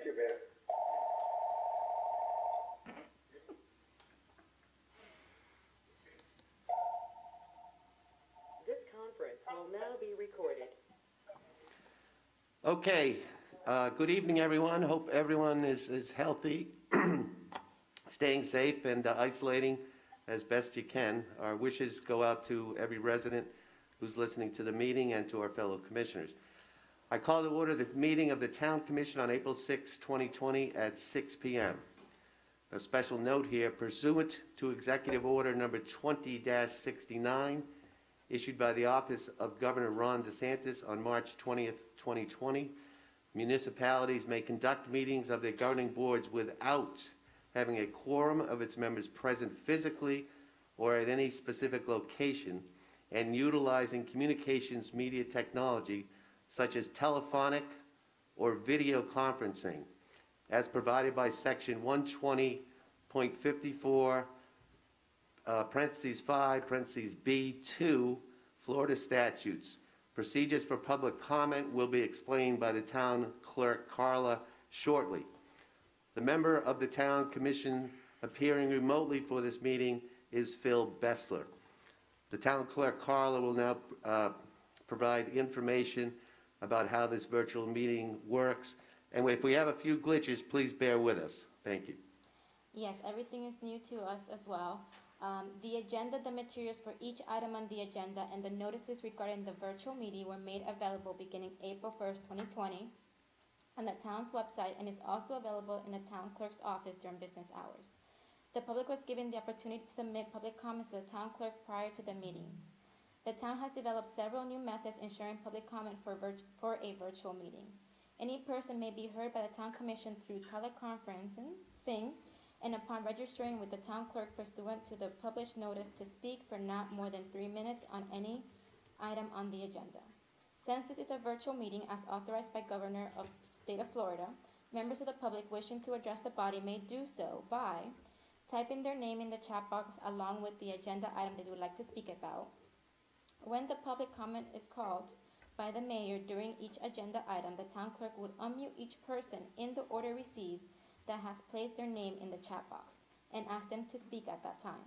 you, Ben. This conference will now be recorded. Okay, good evening, everyone. Hope everyone is healthy, staying safe, and isolating as best you can. Our wishes go out to every resident who's listening to the meeting and to our fellow commissioners. I call to order the meeting of the Town Commission on April 6, 2020 at 6 p.m. A special note here, pursuant to Executive Order number 20-69, issued by the Office of Governor Ron DeSantis on March 20th, 2020, municipalities may conduct meetings of their governing boards without having a quorum of its members present physically or at any specific location, and utilizing communications media technology such as telephonic or video conferencing, as provided by Section 120.54, parentheses 5, parentheses B2, Florida statutes. Procedures for public comment will be explained by the Town Clerk Carla shortly. The member of the Town Commission appearing remotely for this meeting is Phil Bessler. The Town Clerk Carla will now provide information about how this virtual meeting works. And if we have a few glitches, please bear with us. Thank you. Yes, everything is new to us as well. The agenda, the materials for each item on the agenda, and the notices regarding the virtual meeting were made available beginning April 1st, 2020 on the town's website, and is also available in the town clerk's office during business hours. The public was given the opportunity to submit public comments to the town clerk prior to the meeting. The town has developed several new methods ensuring public comment for a virtual meeting. Any person may be heard by the town commission through teleconferencing, and upon registering with the town clerk pursuant to the published notice to speak for not more than 3 minutes on any item on the agenda. Since this is a virtual meeting as authorized by Governor of the State of Florida, members of the public wishing to address the body may do so by typing their name in the chat box along with the agenda item they would like to speak about. When the public comment is called by the mayor during each agenda item, the town clerk would unmute each person in the order received that has placed their name in the chat box and ask them to speak at that time.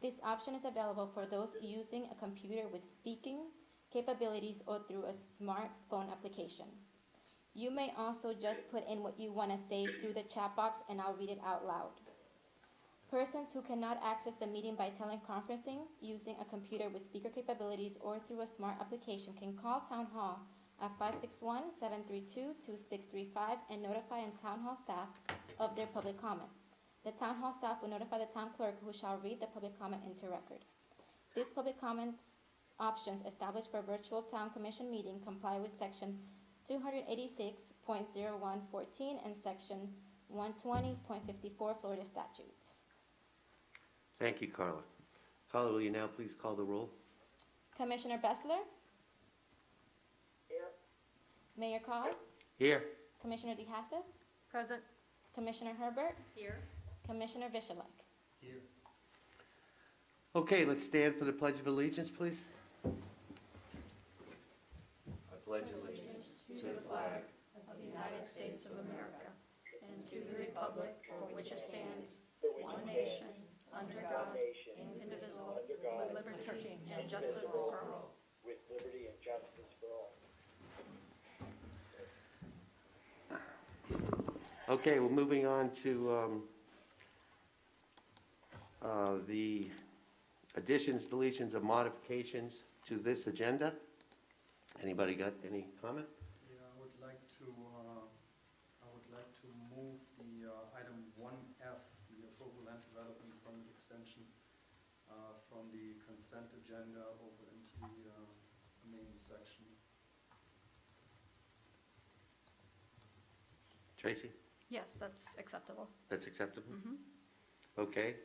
This option is available for those using a computer with speaking capabilities or through a smartphone application. You may also just put in what you want to say through the chat box and I'll read it out loud. Persons who cannot access the meeting by teleconferencing, using a computer with speaker capabilities, or through a smart application can call Town Hall at 561-732-2635 and notify the Town Hall staff of their public comment. The Town Hall staff will notify the Town Clerk, who shall read the public comment into record. These public comments options established for virtual Town Commission meeting comply with Section 286.0114 and Section 120.54 Florida statutes. Thank you, Carla. Carla, will you now please call the roll? Commissioner Bessler? Here. Mayor Cos? Here. Commissioner DeHassett? Present. Commissioner Herbert? Here. Commissioner Vishalek? Here. Okay, let's stand for the Pledge of Allegiance, please. I pledge allegiance To the flag of the United States of America and to the republic for which it stands, one nation, under God, indivisible, with liberty and justice for all. With liberty and justice for all. Okay, we're moving on to the additions, deletions, or modifications to this agenda. Anybody got any comment? Yeah, I would like to move the item 1F, the approval land development permit extension, from the consent agenda over into the main section. Tracy? Yes, that's acceptable. That's acceptable? Mm-hmm. Okay.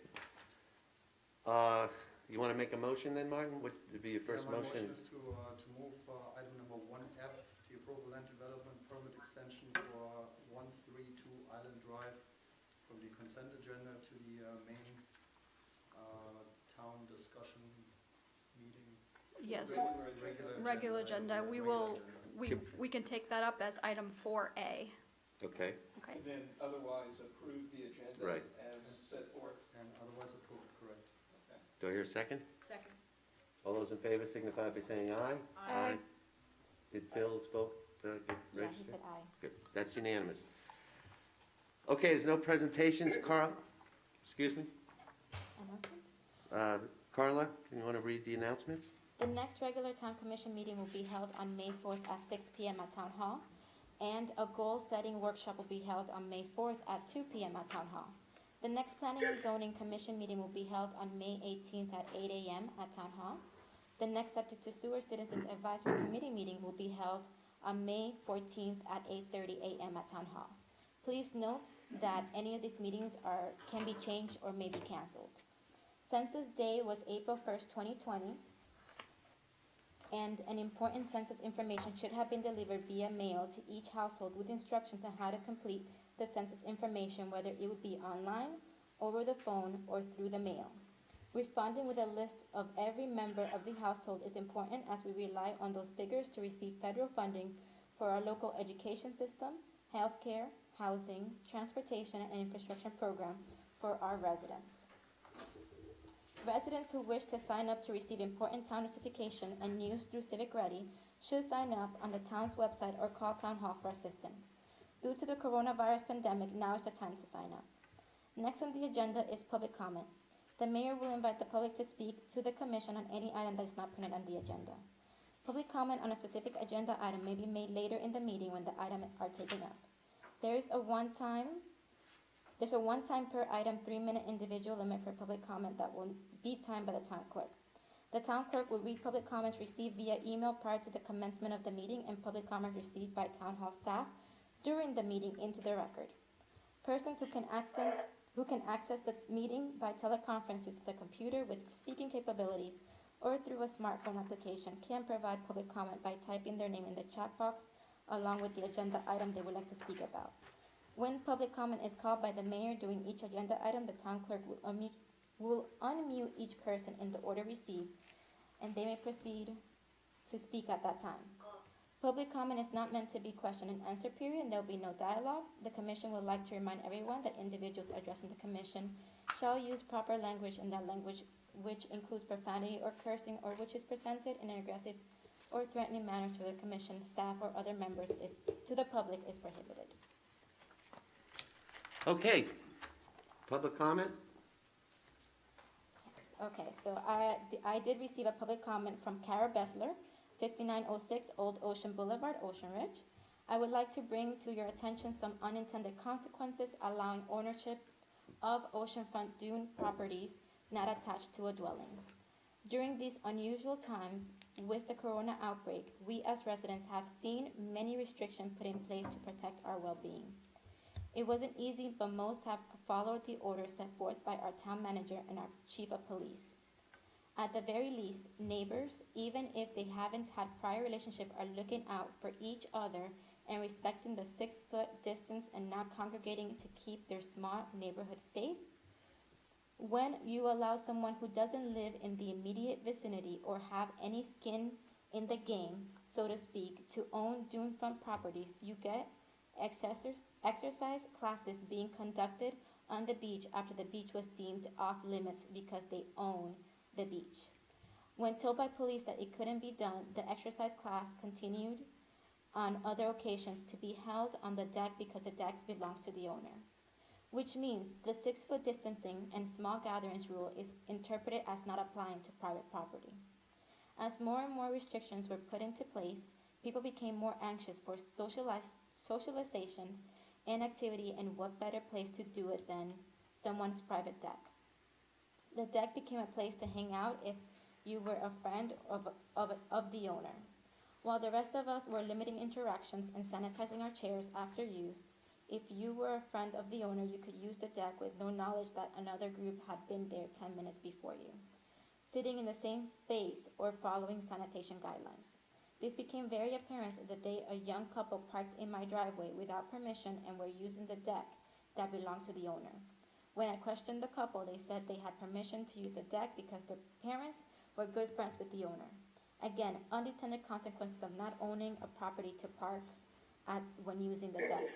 You want to make a motion then, Martin? What would be your first My motion? motion is to move item number 1F, the approval land development permit extension for 132 Island Drive, from the consent agenda to the main town discussion meeting. Yes, Regular agenda. We can take that up as item 4A. Okay. Okay. Okay. And then otherwise approve the agenda Right. as set forth. And otherwise approved, correct. Do I hear a second? Second. All those in favor signify by saying aye. Aye. Did Phil's vote get Yeah, he registered? said aye. Good, that's unanimous. Okay, there's no presentations. Carl, excuse me? Announcements? Carla, you want to read the announcements? The next regular town commission meeting will be held on May 4th at 6 p.m. at Town Hall, and a goal-setting workshop will be held on May 4th at 2 p.m. at Town Hall. The next planning and zoning commission meeting will be held on May 18th at 8 a.m. at Town Hall. The next Septic to Sewer Citizens Advisory Committee meeting will be held on May 14th at 8:30 a.m. at Town Hall. Please note that any of these meetings can be changed or may be canceled. Census Day was April 1st, 2020, and an important census information should have been delivered via mail to each household with instructions on how to complete the census information, whether it would be online, over the phone, or through the mail. Responding with a list of every member of the household is important as we rely on those figures to receive federal funding for our local education system, healthcare, housing, transportation, and infrastructure program for our residents. Residents who wish to sign up to receive important town notification and news through Civic Ready should sign up on the town's website or call Town Hall for assistance. Due to the coronavirus pandemic, now is the time to sign up. Next on the agenda is public comment. The mayor will invite the public to speak to the commission on any item that is not printed on the agenda. Public comment on a specific agenda item may be made later in the meeting when the items are taken up. There's a one-time per item 3-minute individual limit for public comment that will be timed by the town clerk. The town clerk will read public comments received via email prior to the commencement of the meeting and public comments received by town hall staff during the meeting into the record. Persons who can access the meeting by teleconference using a computer with speaking capabilities or through a smartphone application can provide public comment by typing their name in the chat box along with the agenda item they would like to speak about. When public comment is called by the mayor during each agenda item, the town clerk will unmute each person in the order received, and they may proceed to speak at that time. Public comment is not meant to be question and answer period, and there will be no dialogue. The commission would like to remind everyone that individuals addressing the commission shall use proper language, and that language which includes profanity or cursing or which is presented in an aggressive or threatening manner to the commission, staff, or other members to the public is prohibited. Okay, public comment? Okay, so I did receive a public comment from Kara Bessler, 5906 Old Ocean Boulevard, Ocean Ridge. I would like to bring to your attention some unintended consequences allowing ownership of oceanfront dune properties not attached to a dwelling. During these unusual times with the corona outbreak, we as residents have seen many restrictions put in place to protect our well-being. It wasn't easy, but most have followed the orders set forth by our town manager and our chief of police. At the very least, neighbors, even if they haven't had prior relationship, are looking out for each other and respecting the 6-foot distance and not congregating to keep their small neighborhood safe. When you allow someone who doesn't live in the immediate vicinity or have any skin in the game, so to speak, to own dune front properties, you get exercise classes being conducted on the beach after the beach was deemed off limits because they own the beach. When told by police that it couldn't be done, the exercise class continued on other occasions to be held on the deck because the deck belongs to the owner, which means the 6-foot distancing and small gatherings rule is interpreted as not applying to private property. As more and more restrictions were put into place, people became more anxious for socializations and activity, and what better place to do it than someone's private deck. The deck became a place to hang out if you were a friend of the owner. While the rest of us were limiting interactions and sanitizing our chairs after use, if you were a friend of the owner, you could use the deck with no knowledge that another group had been there 10 minutes before you, sitting in the same space or following sanitation guidelines. This became very apparent the day a young couple parked in my driveway without permission and were using the deck that belonged to the owner. When I questioned the couple, they said they had permission to use the deck because their parents were good friends with the owner. Again, unintended consequences of not owning a property to park at when using the deck.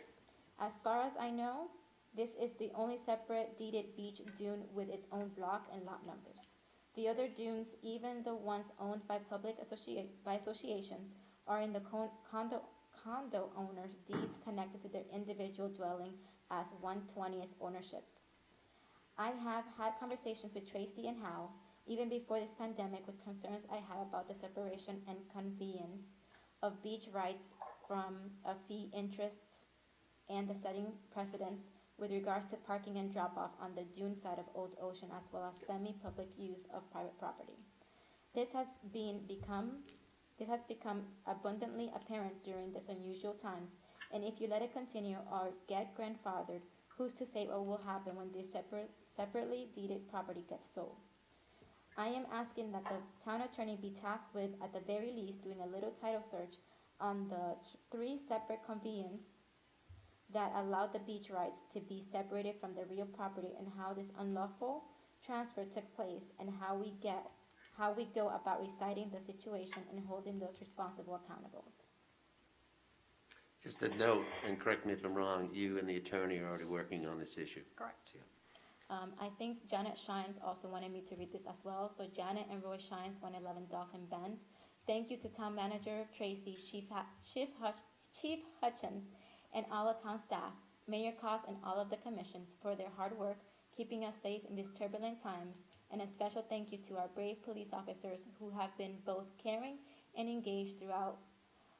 As far as I know, this is the only separate deeded beach dune with its own block and lot numbers. The other dunes, even the ones owned by associations, are in the condo owners' deeds connected to their individual dwelling as 1/20th ownership. I have had conversations with Tracy and Hal, even before this pandemic, with concerns I have about the separation and conveyance of beach rights from a fee interests and the setting precedents with regards to parking and drop-off on the dune side of Old Ocean, as well as semi-public use of private property. This has become abundantly apparent during these unusual times, and if you let it continue or get grandfathered, who's to say what will happen when this separately deeded property gets sold? I am asking that the town attorney be tasked with, at the very least, doing a little title search on the 3 separate conveyance that allowed the beach rights to be separated from the real property, and how this unlawful transfer took place, and how we go about reciting the situation and holding those responsible accountable. Just a note, and correct me if I'm wrong, you and the attorney are already working on this issue. Correct. I think Janet Shines also wanted me to read this as well. So Janet and Roy Shines, 111 Dolphin Bend. Thank you to Town Manager Tracy, Chief Hutchins, and all the town staff, Mayor Cost, and all of the commissions for their hard work keeping us safe in these turbulent times. And a special thank you to our brave police officers who have been both caring and engaged throughout.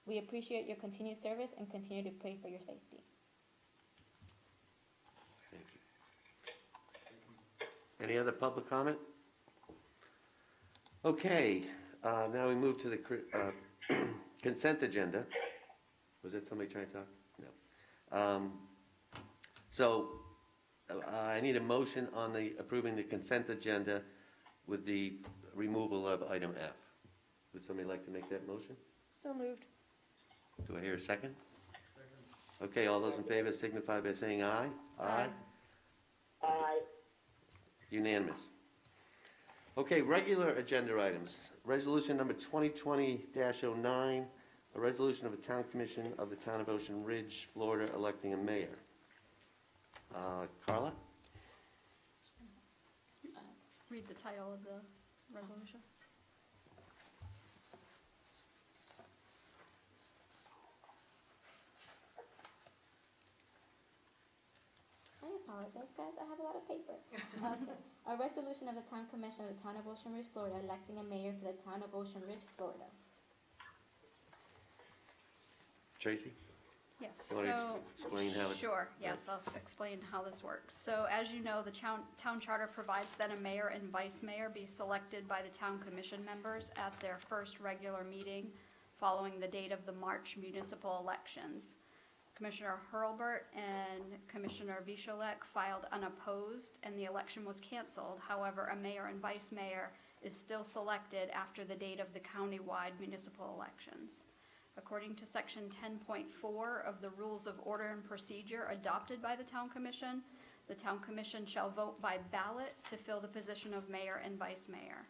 We appreciate your continued service and continue to pray for your safety. Thank you. Any other public comment? Okay, now we move to the consent agenda. Was that somebody trying to talk? No. I need a motion on approving the consent agenda with the removal of item F. Would somebody like to make that motion? So moved. Do I hear a second? Second. Okay, all those in favor signify by saying aye. Aye. Aye. Unanimous. Okay, regular agenda items. Resolution number 2020-09, a resolution of the Town Commission of the Town of Ocean Ridge, Florida, electing a mayor. Carla? Read the title of the resolution. I apologize, guys. I have a lot of paper. Okay. A resolution of the Town Commission of the Town of Ocean Ridge, Florida, electing a mayor for the Town of Ocean Ridge, Florida. Tracy? Yes, You want to so. explain how it's... Sure, yes, I'll explain how this works. So as you know, the town charter provides that a mayor and vice mayor be selected by the town commission members at their first regular meeting following the date of the March municipal elections. Commissioner Hurlbert and Commissioner Vicholek filed unopposed, and the election was canceled. However, a mayor and vice mayor is still selected after the date of the countywide municipal elections. According to Section 10.4 of the Rules of Order and Procedure adopted by the Town Commission, the Town Commission shall vote by ballot to fill the position of mayor and vice mayor.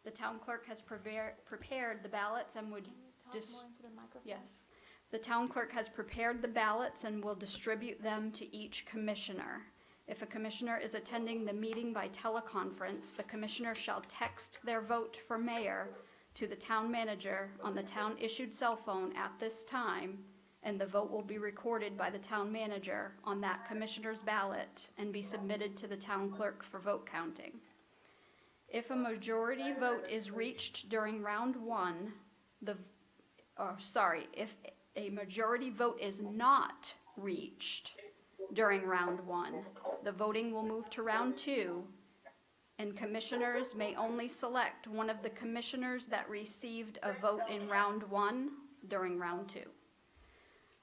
The town clerk has prepared the ballots and would... Can you talk more into the microphone? Yes. The town clerk has prepared the ballots and will distribute them to each commissioner. If a commissioner is attending the meeting by teleconference, the commissioner shall text their vote for mayor to the town manager on the town-issued cell phone at this time, and the vote will be recorded by the town manager on that commissioner's ballot and be submitted to the town clerk for vote counting. If a majority vote is reached during round one, if a majority vote is not reached during round one, the voting will move to round two, and commissioners may only select one of the commissioners that received a vote in round one during round two.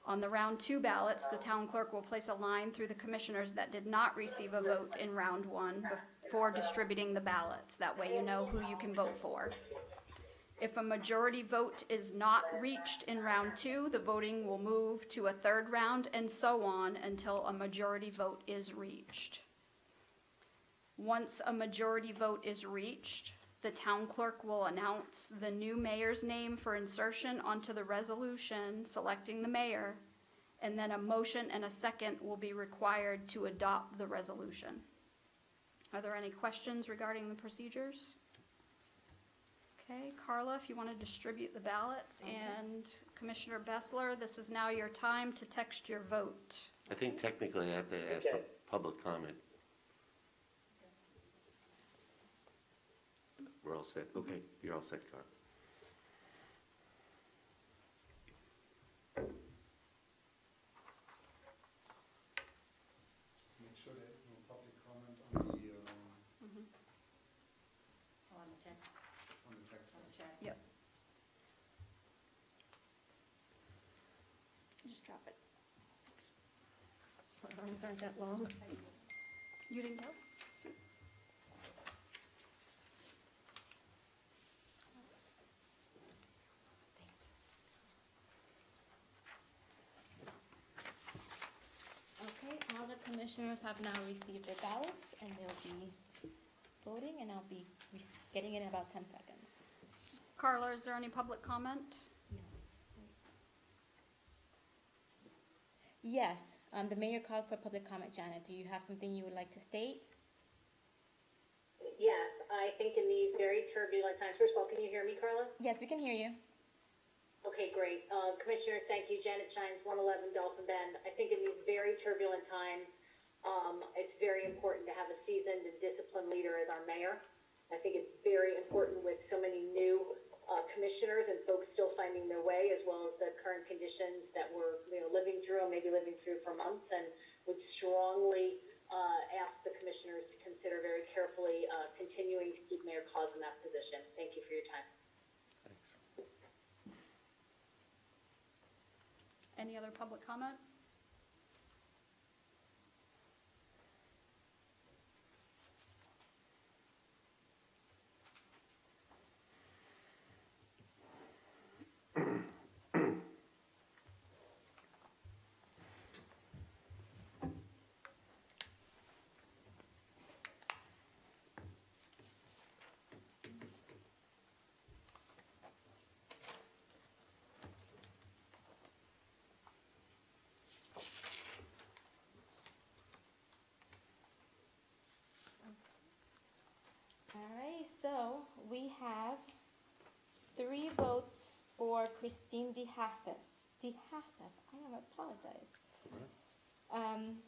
On the round two ballots, the town clerk will place a line through the commissioners that did not receive a vote in round one before distributing the ballots. That way you know who you can vote for. If a majority vote is not reached in round two, the voting will move to a third round, and so on until a majority vote is reached. Once a majority vote is reached, the town clerk will announce the new mayor's name for insertion onto the resolution selecting the mayor, and then a motion and a second will be required to adopt the resolution. Are there any questions regarding the procedures? Okay, Carla, if you want to distribute the ballots, and Commissioner Bessler, this is now your time to text your vote. I think technically I have to ask for Okay. public comment. We're all set? Okay, you're all set, Carl. Just make sure there is no public comment on the, On the text. on the text. chat. Yep. Just drop it. My arms aren't that long. You didn't go? Okay, all the commissioners have now received their ballots, and they'll be voting, and I'll be getting it in about 10 seconds. Carla, is there any public comment? Yes, the mayor called for public comment. Janet, do you have something you would like to state? Yes, I think in these very turbulent times, first of all, can you hear me, Carla? Yes, we can hear you. Okay, great. Commissioners, thank you. Janet Shines, 111 Dolphin Bend. I think in these very turbulent times, it's very important to have a seasoned and disciplined leader as our mayor. I think it's very important with so many new commissioners and folks still finding their way, as well as the current conditions that we're living through and maybe living through for months, and would strongly ask the commissioners to consider very carefully continuing to keep Mayor Cause in that position. Thank you for your time. Thanks. Any other public comment? Alrighty, so we have 3 votes for Christine DeHassef. I apologize.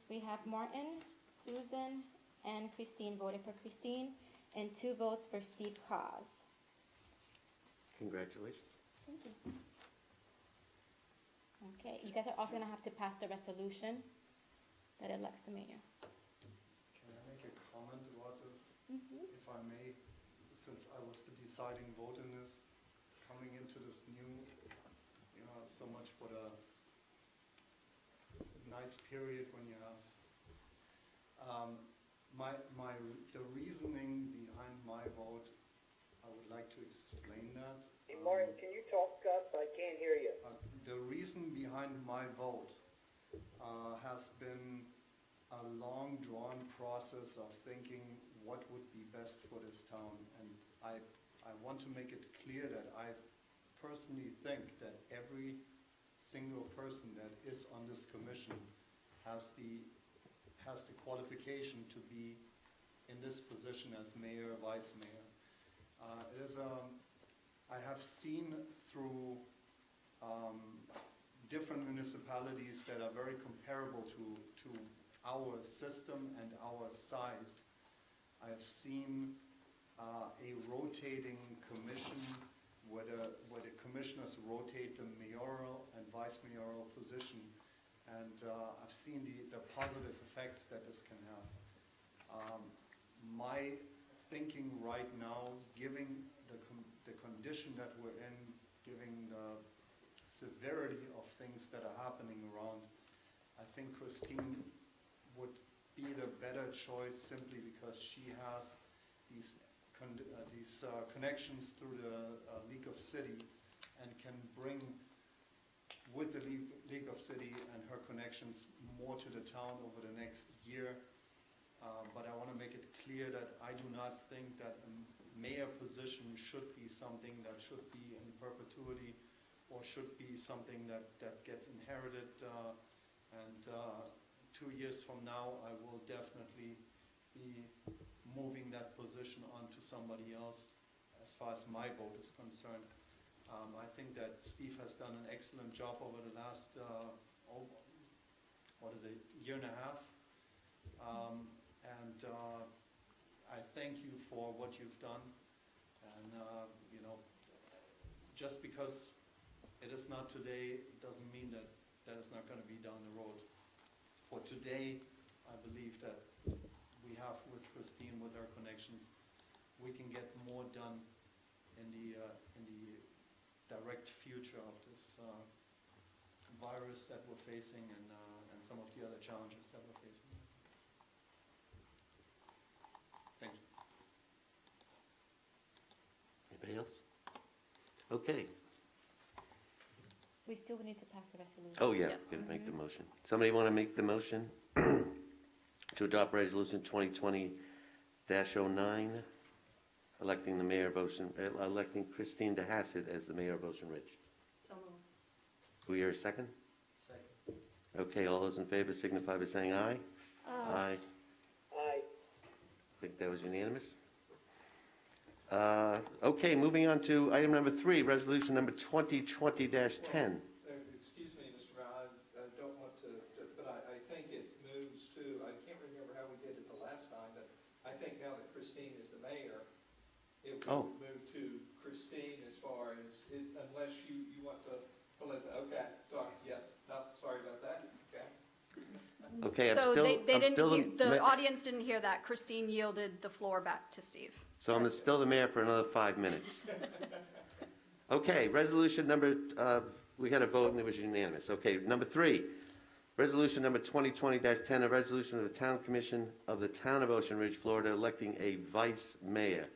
We have Martin, Susan, and Christine voted for Christine, and 2 votes for Steve Cause. Congratulations. Thank you. Okay, you guys are also gonna have to pass the resolution that elects the mayor. Can I make a comment about this, if I may? Since I was the deciding vote in this, coming into this new, so much for the nice period when you have, the reasoning behind my vote, I would like to explain that. Hey, Martin, can you talk up? I can't hear you. The reason behind my vote has been a long drawn process of thinking what would be best for this town. And I want to make it clear that I personally think that every single person that is on this commission has the qualification to be in this position as mayor, vice mayor. I have seen through different municipalities that are very comparable to our system and our size. I have seen a rotating commission where the commissioners rotate the mayoral and vice mayoral position, and I've seen the positive effects that this can have. My thinking right now, given the condition that we're in, given the severity of things that are happening around, I think Christine would be the better choice simply because she has these connections through the League of City and can bring with the League of City and her connections more to the town over the next year. But I want to make it clear that I do not think that a mayor position should be something that should be in perpetuity or should be something that gets inherited And 2 years from now, I will definitely be moving that position on to somebody else as far as my vote is concerned. I think that Steve has done an excellent job over the last, year and a half. And I thank you for what you've done. And, just because it is not today, doesn't mean that it's not going to be down the road. For today, I believe that we have with Christine, with our connections, we can get more done in the direct future of this virus that we're facing and some of the other challenges that we're facing. Thank you. Anybody else? Okay. We still need to pass the resolution. Oh, yeah, Yes. gonna make the motion. Somebody want to make the motion to adopt resolution 2020-09, electing the mayor of electing Christine DeHassett as the mayor of Ocean Ridge? So moved. Do we hear a second? Second. Okay, all those in favor signify by saying aye. Aye. Aye. I think that was unanimous. Okay, moving on to item number 3, resolution number 2020-10. Excuse me, Mr. Brown, I don't want to, but I think it moves to, I can't remember how we did it the last time, but I think now that Christine is the mayor, it Oh. would move to Christine as far as, unless you want to let, okay, sorry, yes, no, sorry about that, okay. Okay, So they I'm didn't still hear, the ma- audience didn't hear that. Christine yielded the floor back to Steve. So I'm still the mayor for another 5 minutes. Okay, resolution number, we had a vote and it was unanimous. Okay, number 3, resolution number 2020-10, a resolution of the Town Commission of the Town of Ocean Ridge, Florida, electing a vice mayor.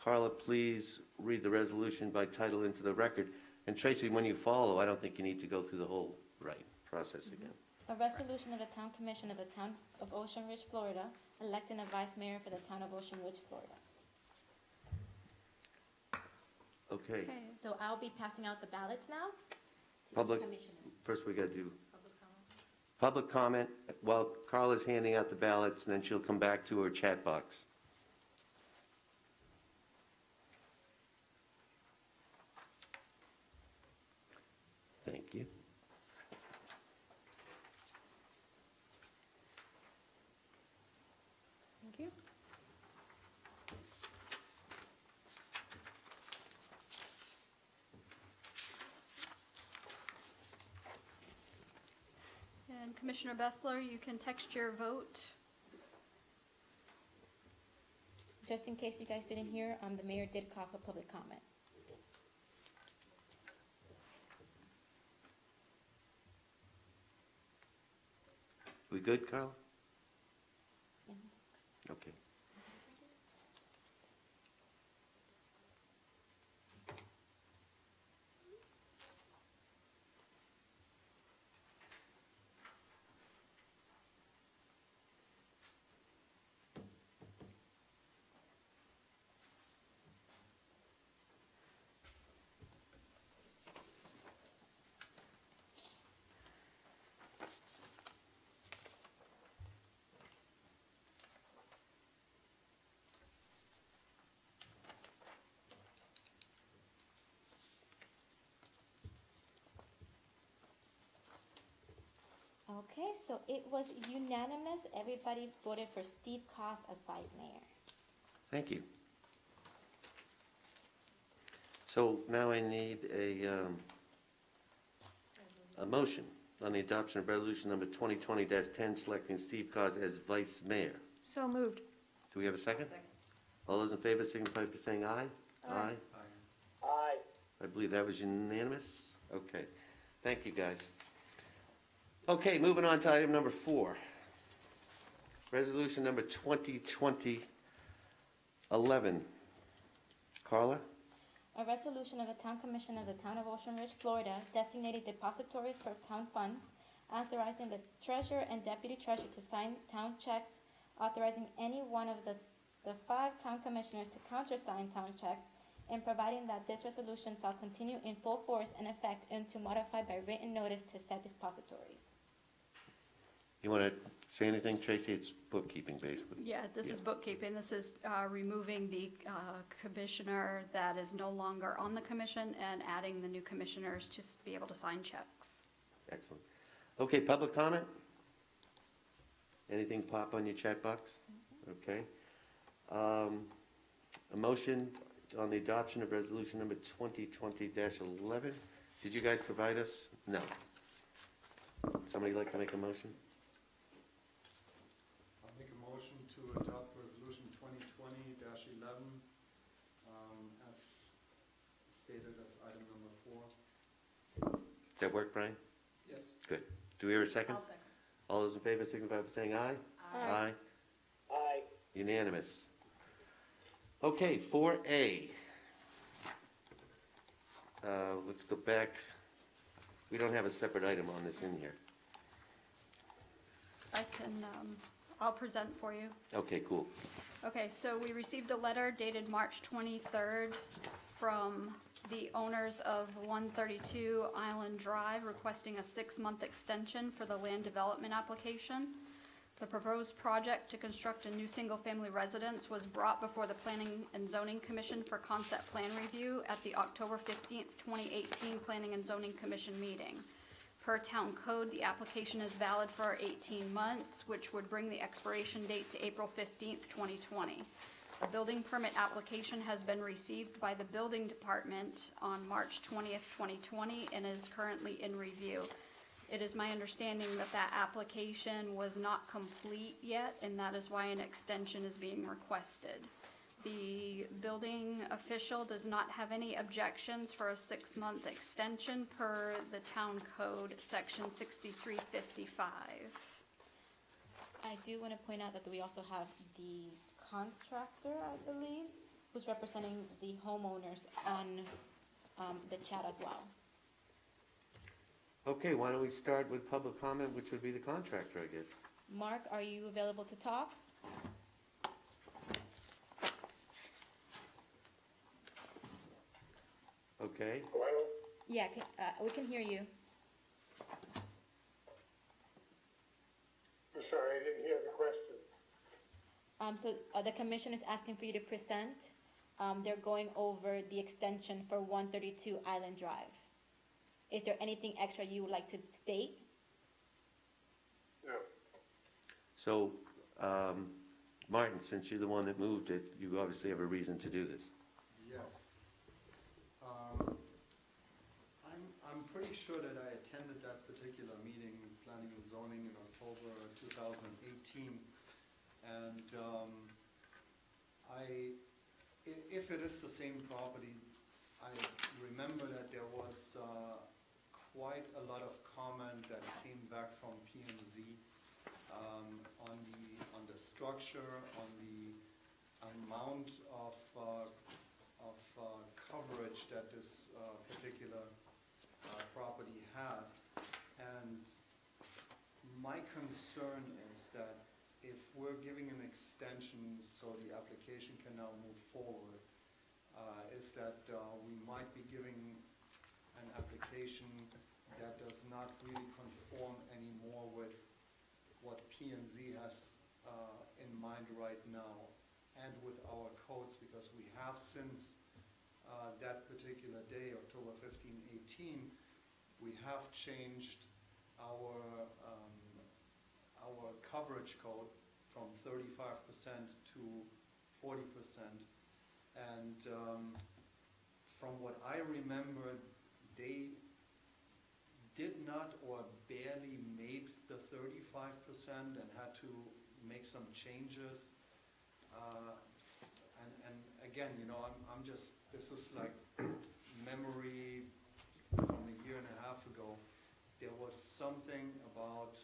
Carla, please read the resolution by title into the record. And Tracy, when you follow, I don't think you need to go through the whole process again. A resolution of the Town Commission of the Town of Ocean Ridge, Florida, electing a vice mayor for the Town of Ocean Ridge, Florida. Okay, So I'll be passing out the ballots now. to Public- each commissioner. first we got to do public comment while Carla's handing out the ballots, and then she'll come back to her chat box. Thank you. Thank you. And Commissioner Bessler, you can text your vote. Just in case you guys didn't hear, the mayor did call for public comment. We good, Carla? Okay. Okay, so it was unanimous. Everybody voted for Steve Koss as vice mayor. Thank you. So now I need a motion on the adoption of resolution number 2020-10, selecting Steve Cos as vice mayor. So moved. Do we have a second? All those in favor signify by saying aye. Aye. Aye. I believe that was unanimous. Okay, thank you, guys. Okay, moving on to item number 4. Resolution number 2020-11. Carla? A resolution of the Town Commission of the Town of Ocean Ridge, Florida, designating depositories for town funds, authorizing the treasurer and deputy treasurer to sign town checks, authorizing any one of the 5 town commissioners to countersign town checks, and providing that this resolution shall continue in full force and effect and to modify by written notice to said depositories. You want to say anything, Tracy? It's bookkeeping, basically. Yeah, this is bookkeeping. This is removing the commissioner that is no longer on the commission and adding the new commissioners to be able to sign checks. Excellent. Okay, public comment? Anything pop on your chat box? Okay. A motion on the adoption of resolution number 2020-11. Did you guys provide us? No. Somebody like to make a motion? I'll make a motion to adopt resolution 2020-11, as stated as item number 4. Does that work, Brian? Yes. Good. Do we hear a second? I'll second. All those in favor signify by saying aye. Aye. Aye. Unanimous. Okay, 4A. Let's go back. We don't have a separate item on this in here. I can, I'll present for you. Okay, cool. Okay, so we received a letter dated March 23rd from the owners of 132 Island Drive requesting a 6-month extension for the land development application. The proposed project to construct a new single-family residence was brought before the Planning and Zoning Commission for concept plan review at the October 15th, 2018 Planning and Zoning Commission meeting. Per town code, the application is valid for 18 months, which would bring the expiration date to April 15th, 2020. A building permit application has been received by the building department on March 20th, 2020 and is currently in review. It is my understanding that that application was not complete yet, and that is why an extension is being requested. The building official does not have any objections for a 6-month extension per the town code, section 6355. I do want to point out that we also have the contractor, I believe, who's representing the homeowners on the chat as well. Okay, why don't we start with public comment, which would be the contractor, I guess. Mark, are you available to talk? Okay, Hello? Yeah, we can hear you. I'm sorry, I didn't hear the question. So the commission is asking for you to present. They're going over the extension for 132 Island Drive. Is there anything extra you would like to state? No. so, Martin, since you're the one that moved it, you obviously have a reason to do this. Yes. I'm pretty sure that I attended that particular meeting, Planning and Zoning, in October 2018. And if it is the same property, I remember that there was quite a lot of comment that came back from P&Z on the structure, on the amount of coverage that this particular property had. And my concern is that if we're giving an extension so the application can now move forward, is that we might be giving an application that does not really conform anymore with what P&Z has in mind right now and with our codes, because we have since that particular day, October 15, 18, we have changed our coverage code from 35% to 40%. And from what I remember, they did not or barely made the 35% and had to make some changes. And again, you know, I'm just, this is like memory from a year and a half ago. There was something about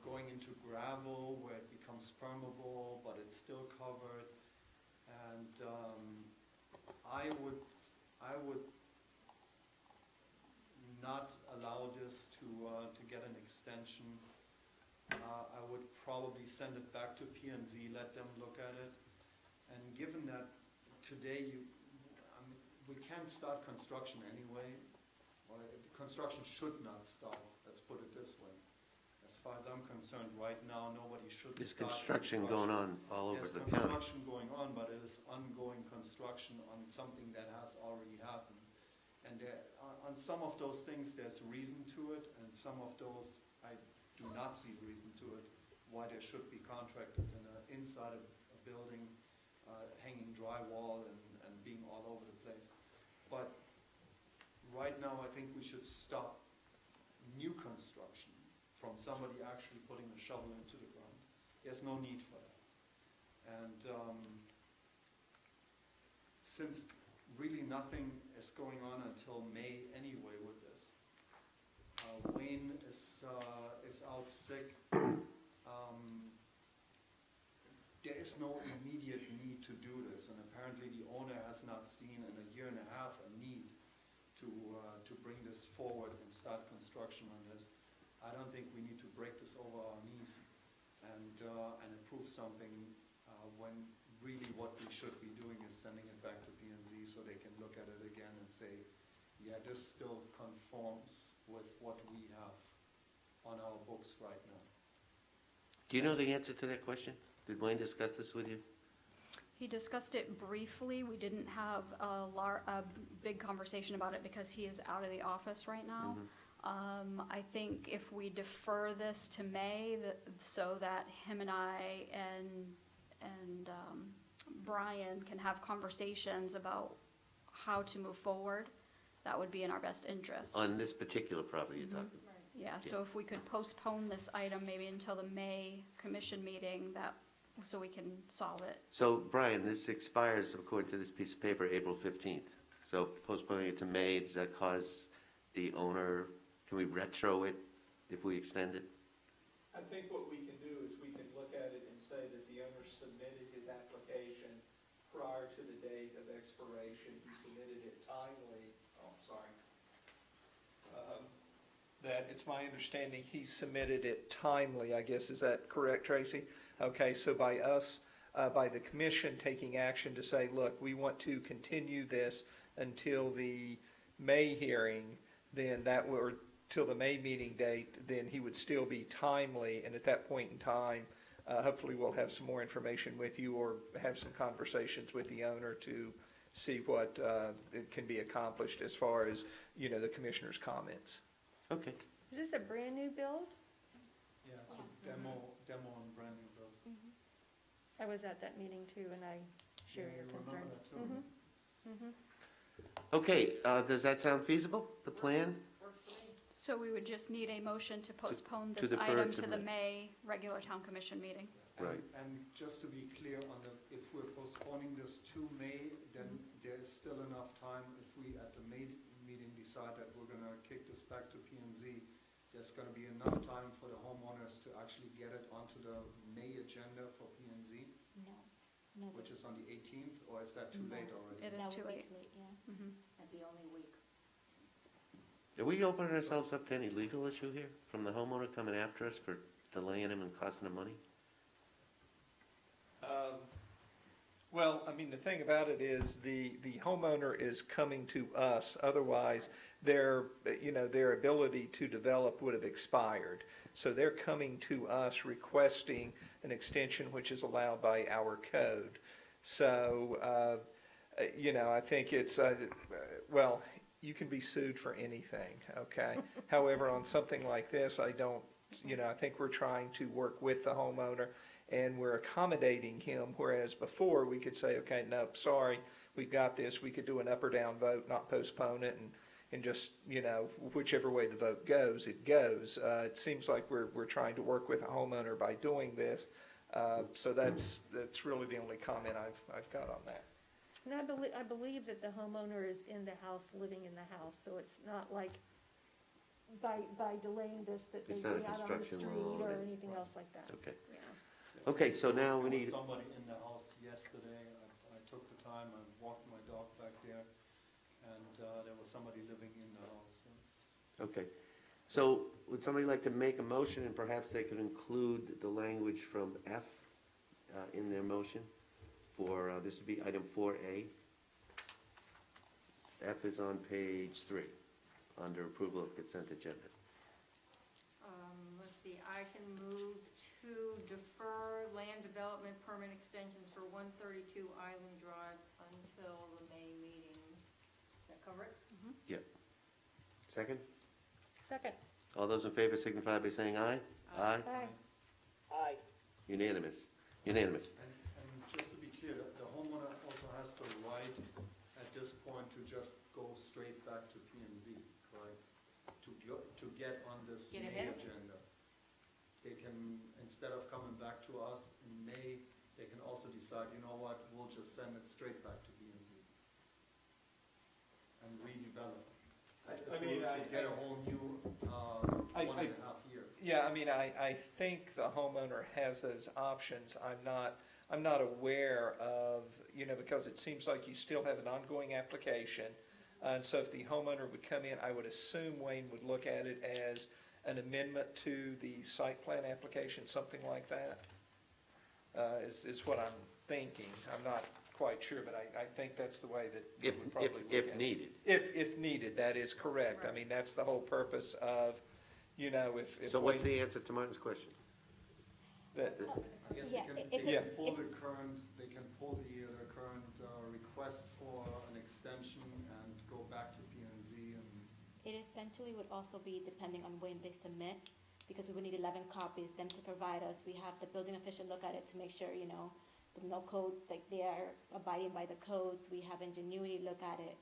going into gravel where it becomes permeable, but it's still covered. And I would not allow this to get an extension. I would probably send it back to P&Z, let them look at it. And given that today we can't start construction anyway, or construction should not start, let's put it this way, as far as I'm concerned, right now, nobody should There's start construction going on all over There's the county. construction going on, but it is ongoing construction on something that has already happened. And on some of those things, there's reason to it, and some of those, I do not see reason to it, why there should be contractors inside a building, hanging drywall and being all over the place. But right now, I think we should stop new construction from somebody actually putting a shovel into the ground. There's no need for that. And since really nothing is going on until May anyway with this, Wayne is out sick. There is no immediate need to do this, and apparently the owner has not seen in a year and a half a need to bring this forward and start construction on this. I don't think we need to break this over our knees and approve something when really what we should be doing is sending it back to P&Z so they can look at it again and say, yeah, this still conforms with what we have on our books right now. Do you know the answer to that question? Did Wayne discuss this with you? He discussed it briefly. We didn't have a big conversation about it because he is out of the office right now. I think if we defer this to May, so that him and I and Brian can have conversations about how to move forward, that would be in our best interest. On this particular property you're talking about? Yeah, so if we could postpone this item maybe until the May commission meeting, so we can solve it. So, Brian, this expires, according to this piece of paper, April 15th. So postponing it to May, does that cause the owner, can we retro it if we extend it? I think what we can do is we can look at it and say that the owner submitted his application prior to the date of expiration. He submitted it timely. Oh, I'm sorry. That it's my understanding he submitted it timely, I guess. Is that correct, Tracy? Okay, so by us, by the commission taking action to say, look, we want to continue this until the May hearing, then that would, or till the May meeting date, then he would still be timely. And at that point in time, hopefully we'll have some more information with you or have some conversations with the owner to see what it can be accomplished as far as, the commissioner's comments. Okay. Is this a brand new build? Yeah, it's a demo and brand new build. I was at that meeting too, and I share Yeah, your you remember concerns. that too? Okay, does that sound feasible, the plan? So we would just need a motion to postpone to this defer item it to to the May. May regular town commission meeting. Right. And just to be clear on if we're postponing this to May, then there is still enough time if we at the May meeting decide that we're gonna kick this back to P&Z, there's gonna be enough time for the homeowners to actually get it onto the May agenda for P&Z, No, which is on the 18th, or is that too No. late already? It is that too would be late. too late, yeah. That'd be only a week. Are we opening ourselves up to any legal issue here from the homeowner coming after us for delaying him and costing him money? Well, I mean, the thing about it is the homeowner is coming to us. Otherwise, their ability to develop would have expired. So they're coming to us requesting an extension which is allowed by our code. So, I think it's, well, you can be sued for anything, okay? However, on something like this, I think we're trying to work with the homeowner and we're accommodating him, whereas before we could say, okay, no, sorry, we've got this. We could do an up or down vote, not postpone it, and just, whichever way the vote goes, it goes. It seems like we're trying to work with a homeowner by doing this. So that's really the only comment I've got on that. And I believe that the homeowner is in the house, living in the house, so it's not like by delaying this that they It's be not a out on the construction street loan or and- anything else like that. Okay. Yeah. Okay, so now we There was need, somebody in the house yesterday, I took the time and walked my dog back there, and there was somebody living in the house. okay. So would somebody like to make a motion and perhaps they could include the language from F in their motion for, this would be item 4A. F is on page 3, under approval of consent agenda. Let's see, I can move to defer land development permit extensions for 132 Island Drive until the May meeting. Does that cover it? Yep. Second? Second. All those in favor signify by saying aye. Aye. Aye. Aye. Unanimous. Unanimous. And just to be clear, the homeowner also has the right at this point to just go straight back to P and Z, correct? To get on this Get May ahead of it. agenda. They can, instead of coming back to us in May, they can also decide, you know what, we'll just send it straight back to P and Z and redevelop. To get a whole new, 1.5 year. Yeah, I mean, I think the homeowner has those options. I'm not aware of, because it seems like you still have an ongoing application. And so if the homeowner would come in, I would assume Wayne would look at it as an amendment to the site plan application, something like that, is what I'm thinking. I'm not quite sure, but I think that's the way that you would probably look at it. If needed. If needed, that is correct. I mean, that's the whole purpose of, if. So what's Wayne- the answer to Martin's question? that- I guess Yeah, they it's can a- pull the current, the current request for an extension and go back to P and Z and. It essentially would also be depending on when they submit, because we would need 11 copies, them to provide us. We have the building official look at it to make sure, the no code, like they are abiding by the codes. We have Ingenuity look at it.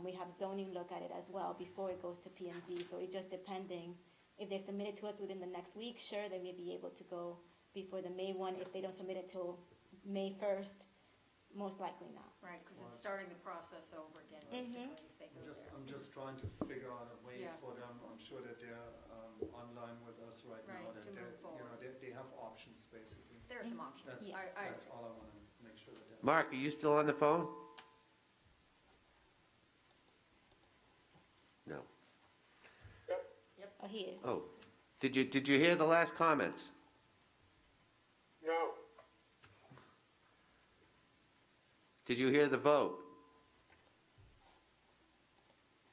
We have zoning look at it as well before it goes to P and Z. So it just depending, if they submit it to us within the next week, sure, they may be able to go before the May one. If they don't submit it till May 1st, most likely not. Right, because it's starting the process over again, basically, if they go there. I'm just trying to figure out a way Yeah. for them. I'm sure that they're online with us right now. Right, That to they're- move forward. They have options, basically. There are some options. That's, Yes. that's all I want to make sure that they're. Mark, are you still on the phone? No. Oh, he is. Oh, did you hear the last comments? No. Did you hear the vote?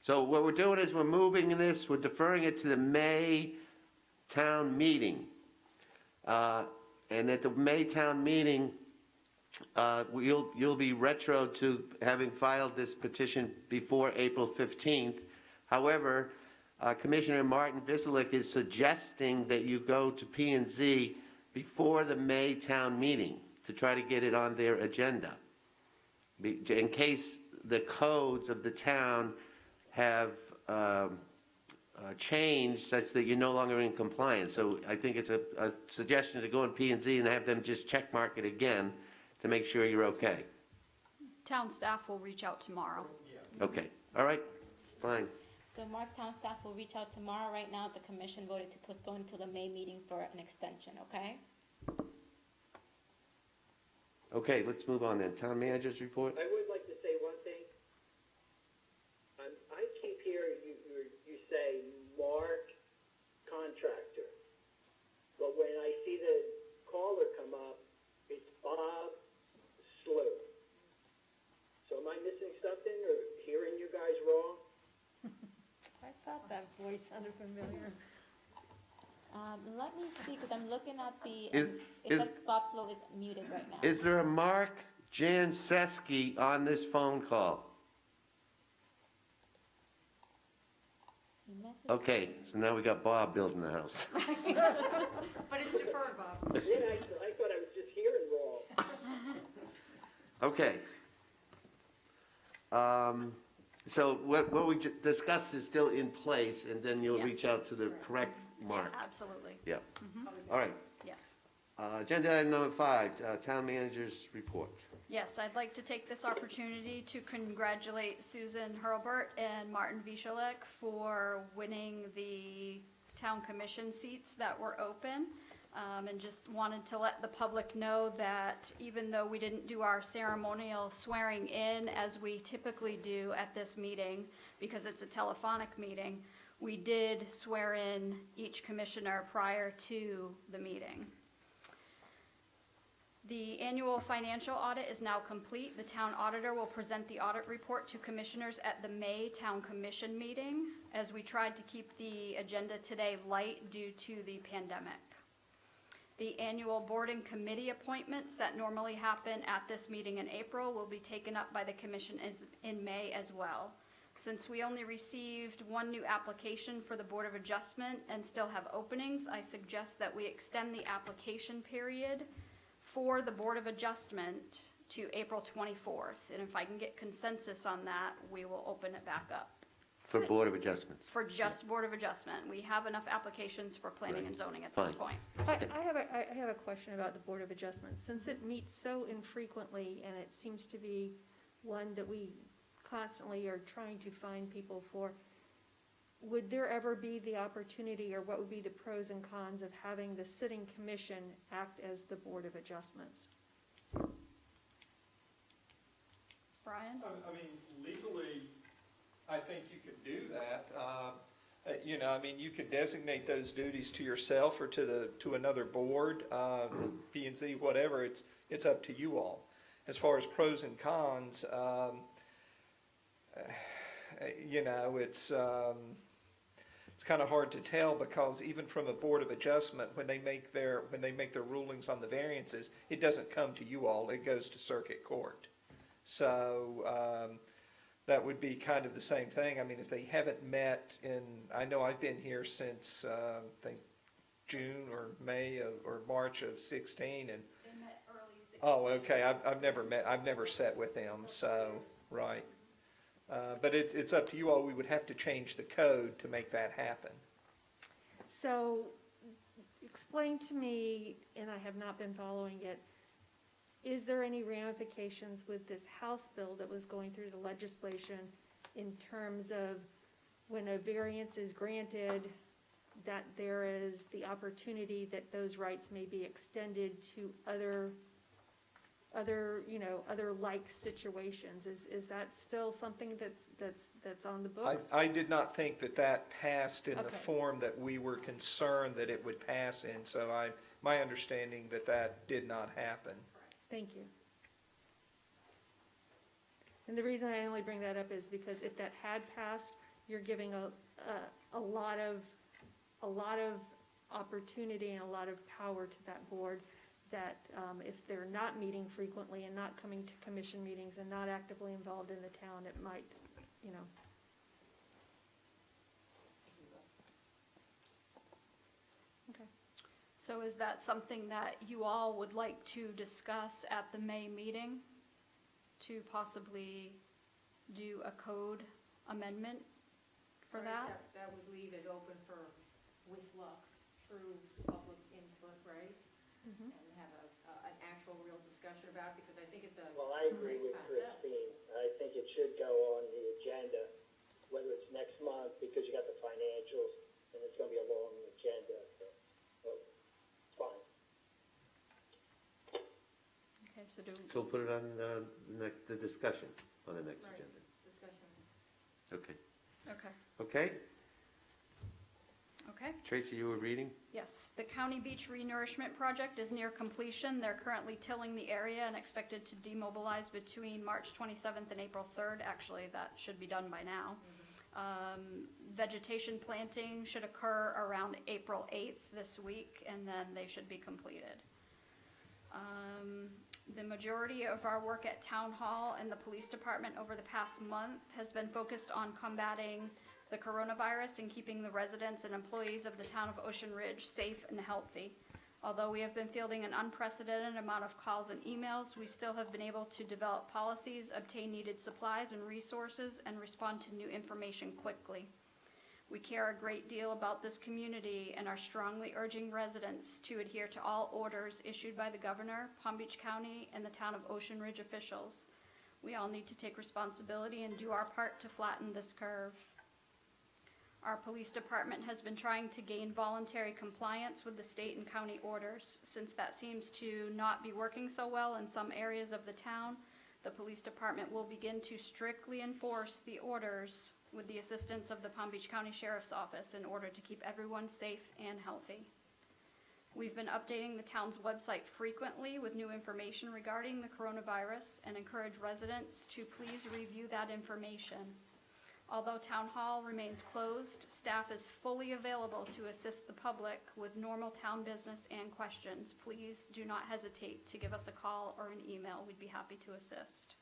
So what we're doing is we're moving this, we're deferring it to the May town meeting. And at the May town meeting, you'll be retro to having filed this petition before April 15th. However, Commissioner Martin Visalik is suggesting that you go to P and Z before the May town meeting to try to get it on their agenda. In case the codes of the town have changed such that you're no longer in compliance. So I think it's a suggestion to go in P and Z and have them just check mark it again to make sure you're okay. Town staff will reach out tomorrow. Okay, all right, fine. So Mark, town staff will reach out tomorrow. Right now, the commission voted to postpone until the May meeting for an extension, okay? Okay, let's move on then. Town manager's report? I would like to say one thing. I keep hearing you say Mark contractor, but when I see the caller come up, it's Bob Sloop. So am I missing something or hearing you guys wrong? I thought that voice sounded familiar. Let me see, because I'm looking at the, Is- it is- says Bob Slow is muted right now. Is there a Mark Janseski on this phone call? He messaged- Okay, so now we got Bob building the house. But it's deferred, Bob. Yeah, I thought I was just hearing wrong. Okay. So what we discussed is still in place, and then you'll reach Yes. out to the correct Mark. Absolutely, Yeah. All right. yes. Agenda item number 5, town manager's report. Yes, I'd like to take this opportunity to congratulate Susan Hurlbert and Martin Vichalek for winning the town commission seats that were open. And just wanted to let the public know that even though we didn't do our ceremonial swearing in as we typically do at this meeting, because it's a telephonic meeting, we did swear in each commissioner prior to the meeting. The annual financial audit is now complete. The town auditor will present the audit report to commissioners at the May Town Commission meeting. as we tried to keep the agenda today light due to the pandemic. The annual board and committee appointments that normally happen at this meeting in April will be taken up by the commission in May as well. Since we only received one new application for the Board of Adjustment and still have openings, I suggest that we extend the application period for the Board of Adjustment to April 24th. And if I can get consensus on that, we will open it back up. For Board of Adjustments. For just Board of Adjustment. We have enough applications for planning and zoning at this Fine. point. I have a question about the Board of Adjustments. Since it meets so infrequently, and it seems to be one that we constantly are trying to find people for, would there ever be the opportunity, or what would be the pros and cons of having the sitting commission act as the Board of Adjustments? Brian? I mean, legally, I think you could do that. You know, I mean, you could designate those duties to yourself or to another board, P and Z, whatever. It's up to you all. As far as pros and cons, you know, it's kind of hard to tell, because even from a Board of Adjustment, when they make their rulings on the variances, it doesn't come to you all. It goes to circuit court. So that would be kind of the same thing. I mean, if they haven't met I know I've been here since I think June or May or March of 16, and They met early 16. oh, okay. I've never sat with them. So right. But it's up to you all. We would have to change the code to make that happen. So, explain to me, and I have not been following it, is there any ramifications with this House bill that was going through the legislation in terms of when a variance is granted, that there is the opportunity that those rights may be extended to other like situations? Is that still something that's on the books? I did not think that passed in the Okay. form that we were concerned that it would pass in. So my understanding that did not happen. Thank you. And the reason I only bring that up is because if that had passed, you're giving a lot of opportunity and a lot of power to that board, that if they're not meeting frequently and not coming to commission meetings and not actively involved in the town, it might, you know. Okay. So is that something that you all would like to discuss at the May meeting, to possibly do a code amendment for that? That would leave it open for, with luck, true public input, right? Mhm. And have an actual real discussion about it, because I think it's a Well, I agree great with concept. Christine. I think it should go on the agenda, whether it's next month, because you got the financials, and it's gonna be a long agenda, so it's fine. Okay, so do, So we'll put it on the discussion on the next Right. agenda. Discussion. Okay. okay, Okay? okay. Tracy, you were reading? Yes, the County Beach Renourishment Project is near completion. They're currently tilling the area and expected to demobilize between March 27th and April 3rd. Actually, that should be done by now. Vegetation planting should occur around April 8th this week, and then they should be completed. The majority of our work at Town Hall and the Police Department over the past month has been focused on combating the coronavirus and keeping the residents and employees of the town of Ocean Ridge safe and healthy. Although we have been fielding an unprecedented amount of calls and emails, we still have been able to develop policies, obtain needed supplies and resources, and respond to new information quickly. We care a great deal about this community and are strongly urging residents to adhere to all orders issued by the governor, Palm Beach County, and the town of Ocean Ridge officials. We all need to take responsibility and do our part to flatten this curve. Our police department has been trying to gain voluntary compliance with the state and county orders. Since that seems to not be working so well in some areas of the town, the police department will begin to strictly enforce the orders with the assistance of the Palm Beach County Sheriff's Office in order to keep everyone safe and healthy. We've been updating the town's website frequently with new information regarding the coronavirus and encourage residents to please review that information. Although Town Hall remains closed, staff is fully available to assist the public with normal town business and questions. Please do not hesitate to give us a call or an email. We'd be happy to assist.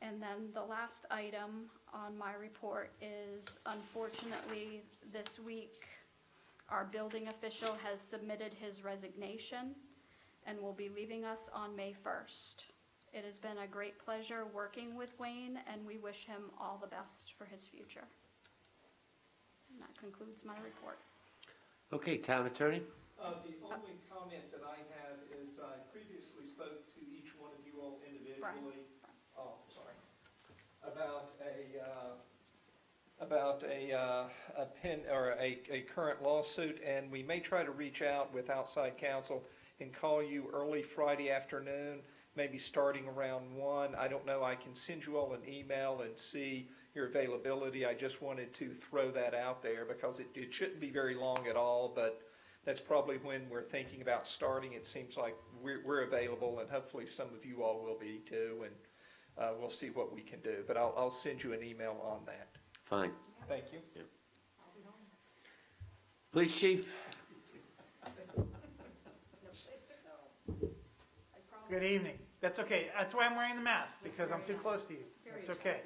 And then the last item on my report is, unfortunately, this week, our building official has submitted his resignation and will be leaving us on May 1st. It has been a great pleasure working with Wayne, and we wish him all the best for his future. And that concludes my report. Okay, Town Attorney? The only comment that I have is I previously spoke to each one of you all individually. Oh, sorry. About a pen, or a current lawsuit, and we may try to reach out with outside counsel and call you early Friday afternoon, maybe starting around 1. I don't know, I can send you all an email and see your availability. I just wanted to throw that out there because it shouldn't be very long at all, but that's probably when we're thinking about starting. It seems like we're available, and hopefully some of you all will be too, and we'll see what we can do. But I'll send you an email on that. Fine. Thank you. Police Chief? Good evening. That's okay. That's why I'm wearing the mask, because I'm too close to you. It's okay.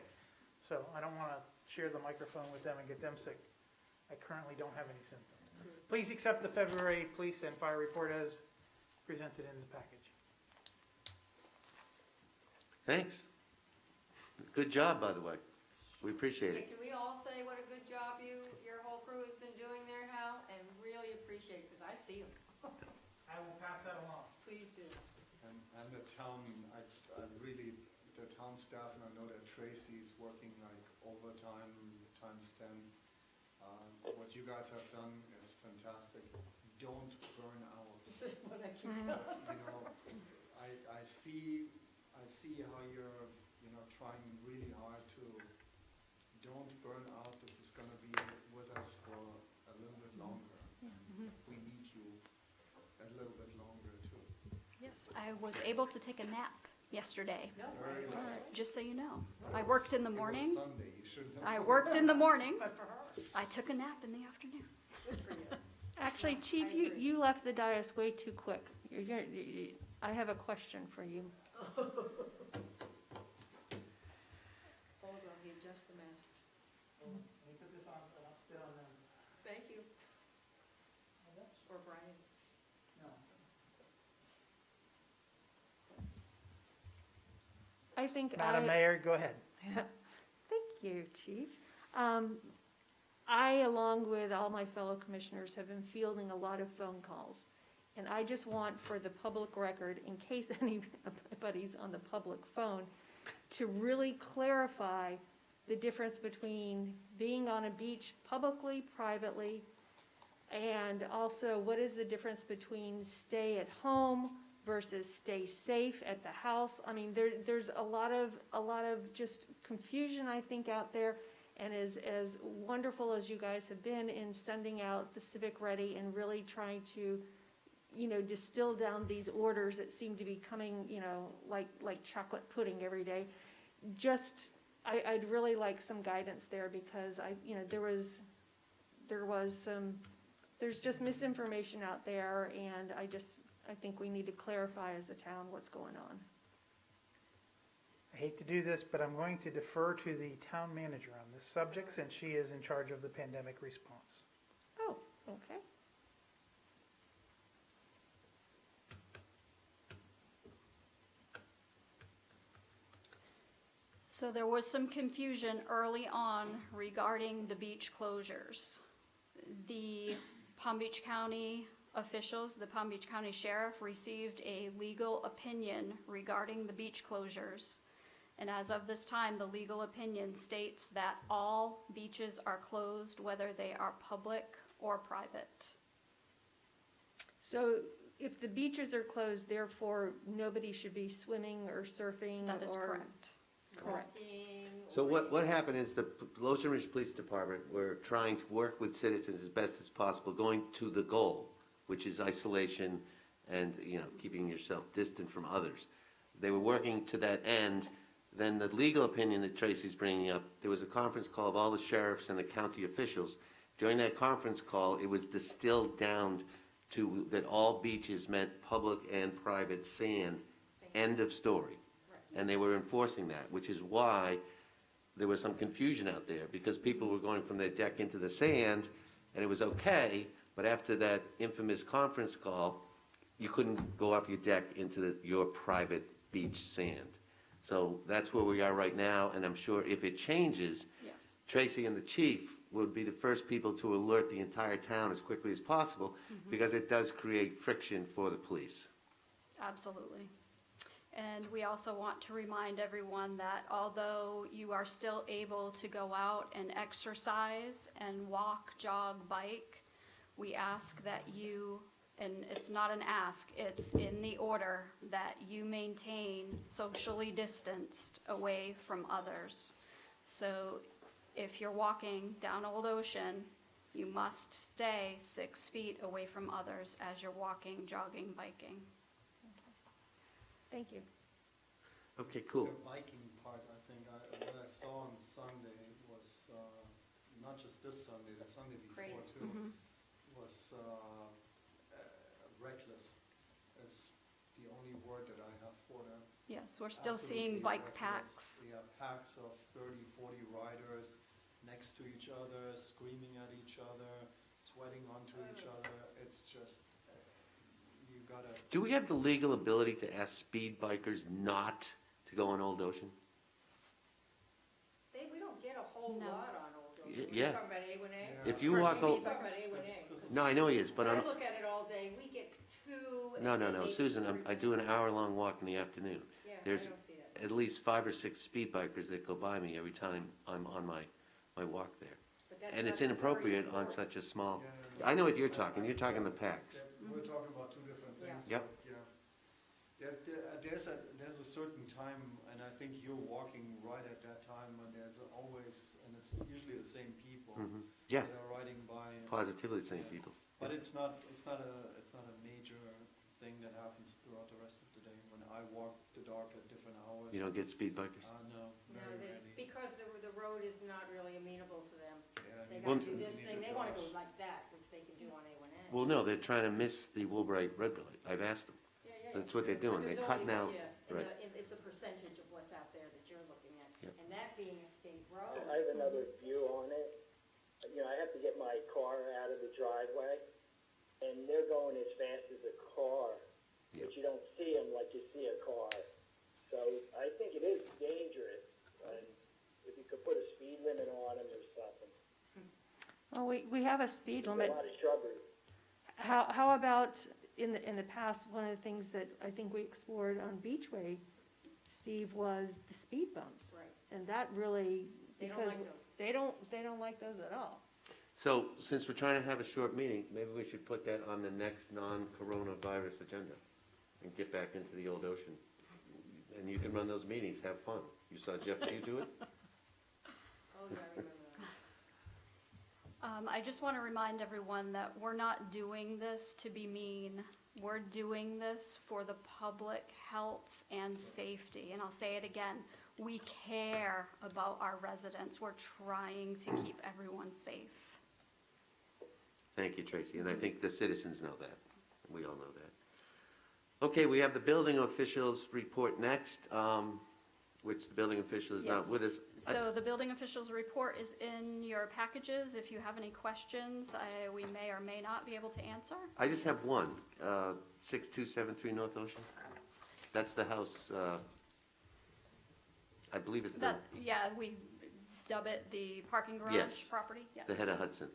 So I don't want to share the microphone with them and get them sick. I currently don't have any symptoms. Please accept the February police and fire report as presented in the package. Thanks. Good job, by the way. We appreciate it. Can we all say what a good job your whole crew has been doing there, Hal? And really appreciate it, because I see them. I will pass that along. Please do. And the town, I really, the town staff, and I know that Tracy's working like overtime, times 10. What you guys have done is fantastic. Don't burn out. This is what I keep telling You know, I see how you're, trying really hard to, don't burn out. This is gonna be with us for a little bit longer. We need you a little bit longer too. Yes, I was able to take a nap yesterday, Very well. just so you know. I worked in the It was morning. Sunday. You shouldn't have. I worked in the morning. I took a nap in the afternoon. Actually, Chief, you left the dais way too quick. I have a question for you. Hold on, he adjusts the masks. Let me put this on so I don't spit on them. Thank you. Or Brian. No. I think Madam Mayor, go ahead. Thank you, Chief. I, along with all my fellow commissioners, have been fielding a lot of phone calls. And I just want, for the public record, in case anybody's on the public phone, to really clarify the difference between being on a beach publicly, privately, and also what is the difference between stay at home versus stay safe at the house. I mean, there's a lot of just confusion, I think, out there. And as wonderful as you guys have been in sending out the Civic Ready and really trying to, distill down these orders that seem to be coming, like chocolate pudding every day, I'd really like some guidance there, because there's just misinformation out there, and I think we need to clarify as a town what's going on. I hate to do this, but I'm going to defer to the town manager on this subject, since she is in charge of the pandemic response. Oh, okay. So there was some confusion early on regarding the beach closures. The Palm Beach County officials, the Palm Beach County Sheriff, received a legal opinion regarding the beach closures. And as of this time, the legal opinion states that all beaches are closed, whether they are public or private. So if the beaches are closed, therefore nobody should be swimming or surfing? That is or correct. Correct. So what happened is the Ocean Ridge Police Department were trying to work with citizens as best as possible, going to the goal, which is isolation and, keeping yourself distant from others. They were working to that end. Then the legal opinion that Tracy's bringing up, there was a conference call of all the sheriffs and the county officials. During that conference call, it was distilled down to that all beaches meant public and private sand, end of story. And they were enforcing that, which is why there was some confusion out there, because people were going from their deck into the sand, and it was okay, but after that infamous conference call, you couldn't go off your deck into your private beach sand. So that's where we are right now, and I'm sure if it changes, Yes. Tracy and the chief would be the first people to alert the entire town as quickly as possible, because it does create friction for the police. Absolutely. And we also want to remind everyone that although you are still able to go out and exercise and walk, jog, bike, we ask that you, and it's not an ask, it's in the order, that you maintain socially distanced away from others. So if you're walking down Old Ocean, you must stay 6 feet away from others as you're walking, jogging, biking. Thank you. Okay, cool. The biking part, I think, what I saw on Sunday was, not just this Sunday, the Sunday before too, was reckless, is the only word that I have for that. Yes, we're still Absolutely seeing bike reckless. packs. Yeah, packs of 30, 40 riders next to each other, screaming at each other, sweating onto each other. It's just, you gotta, Do we have the legal ability to ask speed bikers not to go on Old Ocean? We don't get a whole No. lot on Old Ocean. Yeah. You're talking about A1A? If you For walk speed over, You're talking about A1A. This is- no, I know he is, but I I'm, look at it all day, we get two. no, and then maybe Susan, three. I do an hour-long walk in the afternoon. Yeah, I There's don't see that. at least 5 or 6 speed bikers that go by me every time I'm on my walk there. But that's And not it's 30 or inappropriate on 40. such a small, Yeah, I know what you're talking the packs. We're talking about two different things. Yep. but, yeah. There's a certain time, and I think you're walking right at that time, and there's always, and it's usually the same people Yeah, that are riding by. positively the same Yeah. people. But it's not a major thing that happens throughout the rest of the day. When I walk the dog at different hours. You don't get speed bikers? No, No, very rarely. because the road is not really amenable to them. Yeah, They Well, gotta do this thing, they wanna go like that, which they can do on A1A. Well, no, they're trying to miss the Woolbright red light. I've asked them. Yeah, yeah, That's yeah. what they're doing. But They're there's cutting only- out, yeah, and right. it's a percentage of what's out there that you're looking at. Yep. And that being a state road. I have another view on it. You know, I have to get my car out of the driveway, and they're going as fast as a car, Yep. but you don't see them like you see a car. So I think it is dangerous, and if you could put a speed limit on them or something. Well, we have a speed There's limit. a lot of shrubbery. How about, in the past, one of the things that I think we explored on Beachway, Steve, was the speed bumps. Right. And that really, They don't because like those. they don't like those at all. So, since we're trying to have a short meeting, maybe we should put that on the next non-coronavirus agenda and get back into the Old Ocean. And you can run those meetings, have fun. You saw Jeff, do you do it? Oh, yeah, I remember that. I just want to remind everyone that we're not doing this to be mean. We're doing this for the public health and safety. And I'll say it again, we care about our residents. We're trying to keep everyone safe. Thank you, Tracy, and I think the citizens know that. We all know that. Okay, we have the building officials report next, which the building official is not with us. So the building officials report is in your packages. If you have any questions, we may or may not be able to answer. I just have one, 6273 North Ocean. That's the house, I believe it's the Yeah, we dub it the parking garage Yes. property. Yeah. head of Hudson.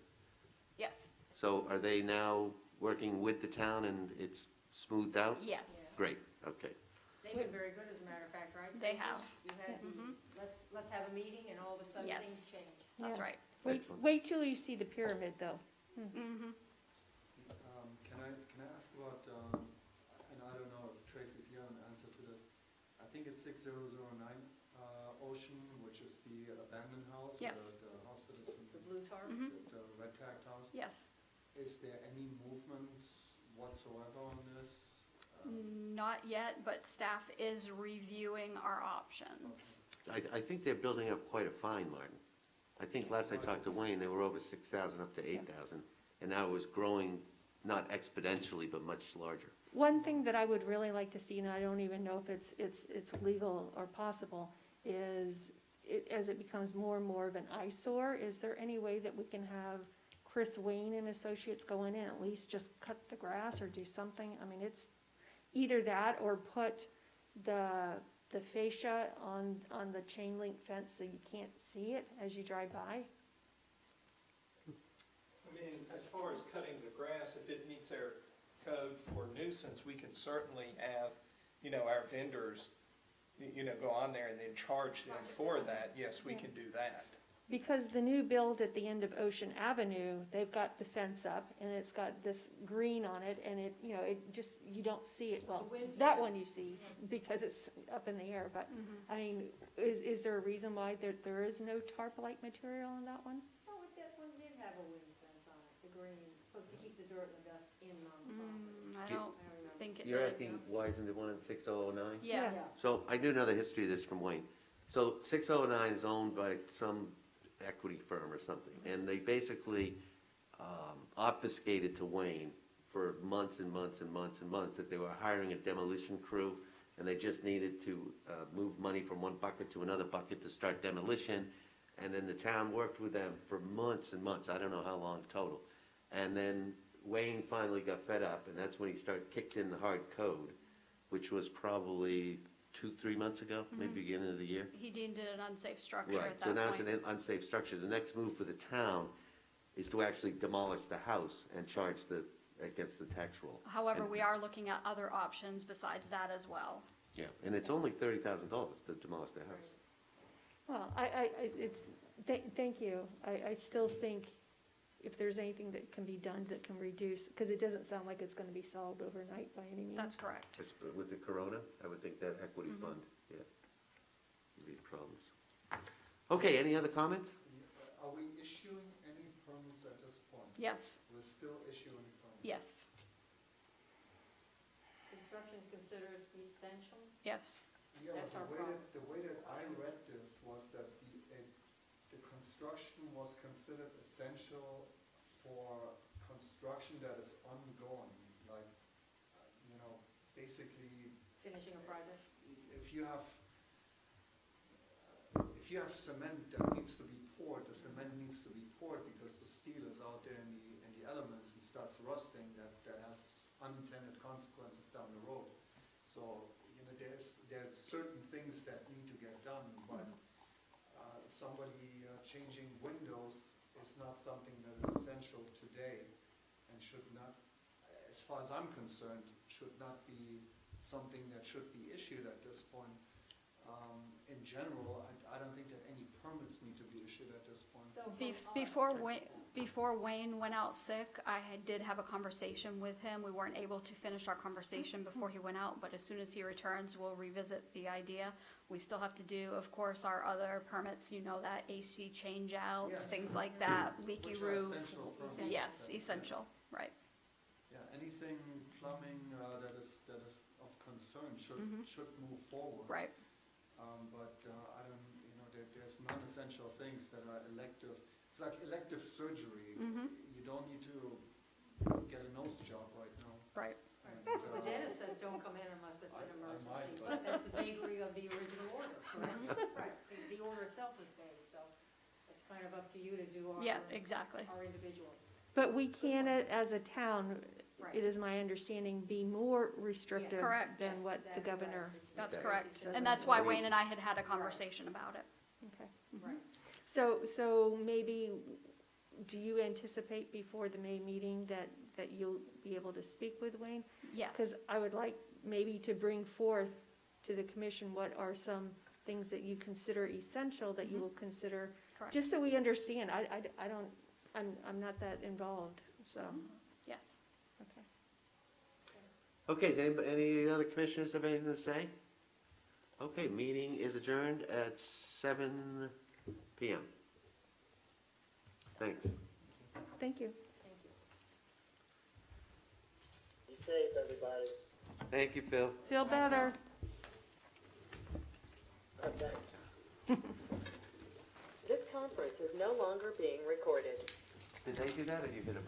Yes, So are they now working with the town and it's smoothed out? yes. Great, okay. They've been very good, as a matter of fact, right? They Tracy? have. You had, let's have a meeting, and all of a sudden Yes. things change. That's Yeah. right. Excellent. Wait till you see the pyramid, though. Mm-hmm. Can I ask about, and I don't know if Tracy, if you have an answer to this, I think it's 6009 Ocean, which is the abandoned house. Yes. The house that is in The blue tar? Mhm. the red tagged house. Yes. Is there any movement whatsoever on this? Not yet, but staff is reviewing our options. I think they're building up quite a fine, Martin. I think last I talked to Wayne, they were over 6,000 up to 8,000, and now it was growing, not exponentially, but much larger. One thing that I would really like to see, and I don't even know if it's legal or possible, is as it becomes more and more of an eyesore, is there any way that we can have Chris Wayne and Associates go in and at least just cut the grass or do something? I mean, it's either that or put the fascia on the chain link fence so you can't see it as you drive by. I mean, as far as cutting the grass, if it meets our code for nuisance, we can certainly have, our vendors, go on there and then charge them for that. Yes, we can do that. Because the new build at the end of Ocean Avenue, they've got the fence up and it's got this green on it and it just, you don't see it. Well, that one you see because it's up in the air, but I mean, is there a reason why there is no tarp-like material on that one? Oh, that one did have a wind fence on it, the green, it's supposed to keep the dirt and the dust in on the property. I don't think it did. You're asking why isn't there one in 6009? Yeah. So I do know the history of this from Wayne. So 609 is owned by some equity firm or something, and they basically obfuscated to Wayne for months and months and months and months that they were hiring a demolition crew, and they just needed to move money from one bucket to another bucket to start demolition, and then the town worked with them for months and months, I don't know how long total, and then Wayne finally got fed up, and that's when he kicked in the hard code, which was probably 2-3 months ago, maybe beginning of the year. He deemed it an unsafe structure Right, at that so now point. it's an unsafe structure. The next move for the town is to actually demolish the house and charge against the tax roll. However, And- we are looking at other options besides that as well. Yeah, and it's only $30,000 to demolish the house. Well, thank you. I still think if there's anything that can be done that can reduce, because it doesn't sound like it's gonna be solved overnight by any means. That's correct. With the corona, I would think that equity fund, yeah, would be problems. Okay, any other comments? Are we issuing any permits at this point? Yes, We're still issuing permits? yes, Construction's considered essential? yes. Yeah, That's but our problem. the way that I read this was that the construction was considered essential for construction that is ongoing, like, basically, Finishing a project? if you have cement that needs to be poured, the cement needs to be poured because the steel is out there in the elements and starts rusting, that has unintended consequences down the road. So, there's certain things that need to get done, but somebody changing windows is not something that is essential today and should not, as far as I'm concerned, should not be something that should be issued at this point. In general, I don't think that any permits need to be issued at this point. So Before Wayne went out sick, did have a conversation with him. We weren't able to finish our conversation before he went out, but as soon as he returns, we'll revisit the idea. We still have to do, of course, our other permits, that AC changeouts, Yes. things like that, leaky Which are roof. essential permits. Yes, essential, right. Yeah, anything plumbing that is of concern should move forward. Right. But I don't, there's non-essential things that are elective. It's like elective surgery. You don't need to get a nose job right now. Right. And, The dentist says don't come in unless it's an I emergency, might, but that's the vagary of the original order, correct? Right, the order itself is vague, so it's kind of up to you to do Yeah, exactly. our individuals. But we can, as a town, Right. it is my understanding, be more restrictive Correct. than Yes, what the exactly right. governor. That's Exactly. correct. Doesn't And that's why agree. Wayne and I had a conversation about it. Okay. Right. So maybe, do you anticipate before the May meeting that you'll be able to speak with Wayne? Yes. Because I would like maybe to bring forth to the commission what are some things that you consider essential that you will consider, Correct. just so we understand. I'm not that involved, so, Yes. okay. Okay, does any other commissioners have anything to say? Okay, meeting is adjourned at 7 PM. Thanks. Thank you. Thank you. Be safe, everybody. Thank you, Phil. Feel better. Okay. This conference is no longer being recorded. Did they do that or you hit a button?